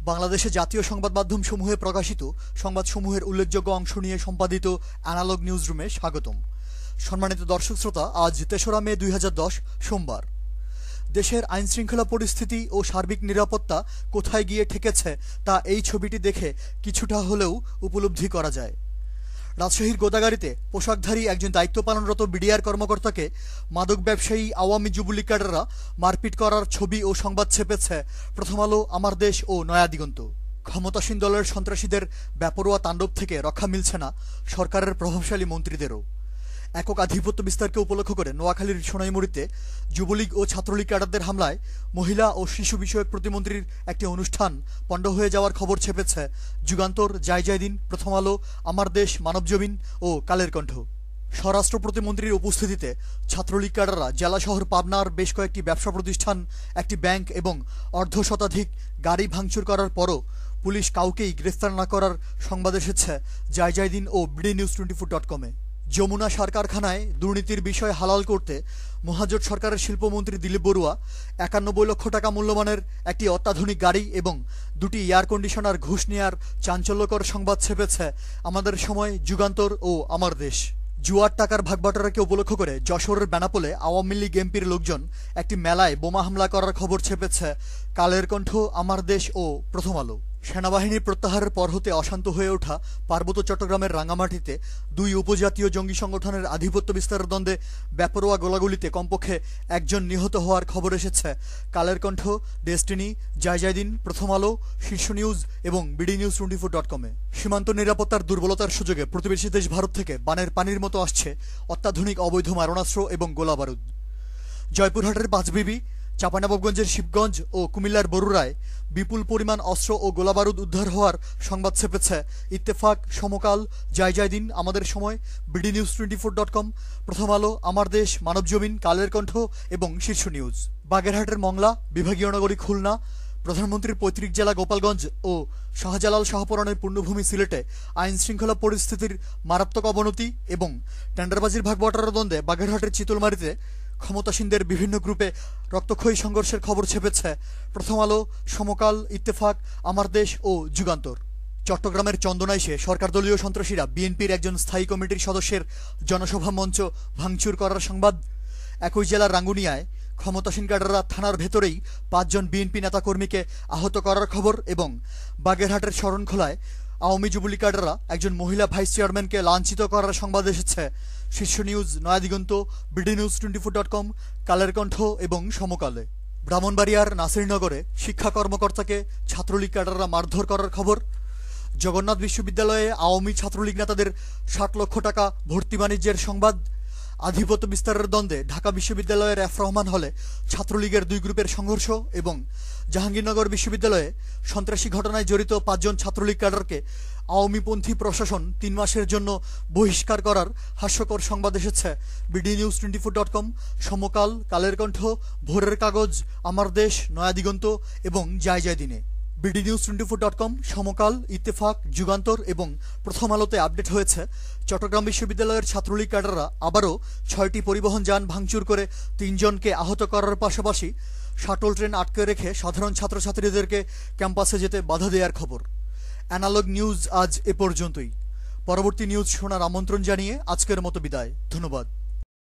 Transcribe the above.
বাংলাদেশে জাতীয় সংবাদ মাধ্যমসমূহে প্রকাশিত সংবাদসমূহের উল্লেখযোগ্য অংশ নিয়ে সম্পাদিত অ্যানালগ নিউজরুমে স্বাগতম। সম্মানিত দর্শক শ্রোতা, আজ ৩রা মে ২০১০ সোমবার। দেশের আইনশৃঙ্খলা পরিস্থিতি ও সার্বিক নিরাপত্তা কোথায় গিয়ে ঠেকেছে তা এই ছবিটি দেখে কিছুটা হলেও উপলব্ধি করা যায়। রাজশাহীর গোদাগাড়ীতে পোশাকধারী একজন দায়িত্ব পালনরত বিডিআর কর্মকর্তাকে মাদক ব্যবসায়ী আওয়ামী যুবলীগ ক্যাডাররা মারপিট করার ছবি ও সংবাদ ছেপেছে প্রথম আলো, আমার দেশ ও নয়া দিগন্ত। ক্ষমতাসীন দলের সন্ত্রাসীদের বেপরোয়া তাণ্ডব থেকে রক্ষা মিলছে না সরকারের প্রভাবশালী মন্ত্রীদেরও। একক আধিপত্য বিস্তারকে উপলক্ষ করে নোয়াখালীর সোনাইমুড়িতে যুবলীগ ও ছাত্রলীগ ক্যাডারদের হামলায় মহিলা ও শিশু বিষয়ক প্রতিমন্ত্রীর একটি অনুষ্ঠান পণ্ড হয়ে যাওয়ার খবর ছেপেছে যুগান্তর, জায়জায়দিন, প্রথম আলো, আমার দেশ, মানবজমিন ও কালের কণ্ঠ। স্বরাষ্ট্র প্রতিমন্ত্রীর উপস্থিতিতে ছাত্রলীগ ক্যাডাররা জেলা শহর পাবনার বেশ কয়েকটি ব্যবসা প্রতিষ্ঠান, একটি ব্যাংক এবং অর্ধশতাধিক গাড়ি ভাঙচুর করার পরও পুলিশ কাউকেই গ্রেফতার না করার সংবাদ এসেছে জায়জায়দিন ও bdnews24.com-এ। যমুনা সার কারখানায় দুর্নীতির বিষয় হালাল করতে মহাজোট সরকারের শিল্পমন্ত্রী দিলীপ বড়ুয়া ৯১ লক্ষ টাকা মূল্যমানের একটি অত্যাধুনিক গাড়ি এবং দুটি এয়ার কন্ডিশনার ঘুষ নেয়ার চাঞ্চল্যকর সংবাদ ছেপেছে আমাদের সময়, যুগান্তর ও আমার দেশ। জুয়ার টাকার ভাগবাটোয়ারাকে উপলক্ষ করে যশোরের বেনাপোলে আওয়ামী লীগ এমপির লোকজন একটি মেলায় বোমা হামলা করার খবর ছেপেছে কালের কণ্ঠ, আমার দেশ ও প্রথম আলো। সেনাবাহিনীর প্রত্যাহারের পর হতে অশান্ত হয়ে ওঠা পার্বত্য চট্টগ্রামের রাঙামাটিতে দুই উপজাতীয় জঙ্গি সংগঠনের আধিপত্য বিস্তারের দ্বন্দ্বে বেপরোয়া গোলাগুলিতে কমপক্ষে একজন নিহত হওয়ার খবর এসেছে কালের কণ্ঠ, ডেস্টিনি, জায়জায়দিন, প্রথম আলো, শীর্ষ নিউজ এবং bdnews24.com-এ। সীমান্ত নিরাপত্তার দুর্বলতার সুযোগে প্রতিবেশী দেশ ভারত থেকে বানের পানির মতো আসছে অত্যাধুনিক অবৈধ মারণাস্ত্র এবং গোলাবারুদ। জয়পুরহাটের পাঁচবিবি, চাঁপাইনবাবগঞ্জের শিবগঞ্জ ও কুমিল্লার বরুড়ায় বিপুল পরিমাণ অস্ত্র ও গোলাবারুদ উদ্ধার হওয়ার সংবাদ ছেপেছে ইত্তেফাক, সমকাল, জায়জায়দিন, আমাদের সময়, bdnews24.com, প্রথম আলো, আমার দেশ, মানবজমিন, কালের কণ্ঠ এবং শীর্ষ নিউজ। বাগেরহাটের মংলা, বিভাগীয় নগরী খুলনা, প্রধানমন্ত্রীর পৈতৃক জেলা গোপালগঞ্জ ও শাহজালাল শাহপরানের পূর্ণভূমি সিলেটে আইন শৃঙ্খলা পরিস্থিতির মারাত্মক অবনতি এবং টেন্ডারবাজির ভাগবাটোয়ারার দ্বন্দ্বে বাগেরহাটের চিতলমারীতে ক্ষমতাসীনদের বিভিন্ন গ্রুপে রক্তক্ষয়ী সংঘর্ষের খবর ছেপেছে প্রথম আলো, সমকাল, ইত্তেফাক, আমার দেশ ও যুগান্তর। চট্টগ্রামের চন্দনাইশে সরকারদলীয় সন্ত্রাসীরা বিএনপির একজন স্থায়ী কমিটির সদস্যের জনসভা মঞ্চ ভাঙচুর করার সংবাদ। একই জেলার রাঙ্গুনিয়ায় ক্ষমতাসীন ক্যাডাররা থানার ভেতরেই ৫ জন বিএনপি নেতাকর্মীকে আহত করার খবর এবং বাগেরহাটের শরণখোলায় আওয়ামী যুবলীগ ক্যাডাররা একজন মহিলা ভাইস চেয়ারম্যানকে লাঞ্ছিত করার সংবাদ এসেছে শীর্ষ নিউজ, নয়া দিগন্ত, bdnews24.com, কালের কণ্ঠ এবং সমকালে। ব্রাহ্মণবাড়িয়ার নাসিরনগরে শিক্ষা কর্মকর্তাকে ছাত্রলীগ ক্যাডাররা মারধর করার খবর। জগন্নাথ বিশ্ববিদ্যালয়ে আওয়ামী ছাত্রলীগ নেতাদের ৬০ লক্ষ টাকা ভর্তি বাণিজ্যের সংবাদ। আধিপত্য বিস্তারের দ্বন্দ্বে ঢাকা বিশ্ববিদ্যালয়ের এফ রহমান হলে ছাত্রলীগের দুই গ্রুপের সংঘর্ষ এবং জাহাঙ্গীরনগর বিশ্ববিদ্যালয়ে সন্ত্রাসী ঘটনায় জড়িত ৫ জন ছাত্রলীগ ক্যাডারকে আওয়ামীপন্থী প্রশাসন ৩ মাসের জন্য বহিষ্কার করার হাস্যকর সংবাদ এসেছে bdnews24.com, সমকাল, কালের কণ্ঠ, ভোরের কাগজ, আমার দেশ, নয়া দিগন্ত এবং জায়জায়দিনে। bdnews24.com, সমকাল, ইত্তেফাক, যুগান্তর এবং প্রথম আলোতে আপডেট হয়েছে চট্টগ্রাম বিশ্ববিদ্যালয়ের ছাত্রলীগ ক্যাডাররা আবারও ৬টি পরিবহন যান ভাঙচুর করে ৩ জনকে আহত করার পাশাপাশি শাটল ট্রেন আটকে রেখে সাধারণ ছাত্রছাত্রীদেরকে ক্যাম্পাসে যেতে বাধা দেওয়ার খবর। অ্যানালগ নিউজ আজ এ পর্যন্তই। পরবর্তী নিউজ শোনার আমন্ত্রণ জানিয়ে আজকের মতো বিদায়। ধন্যবাদ।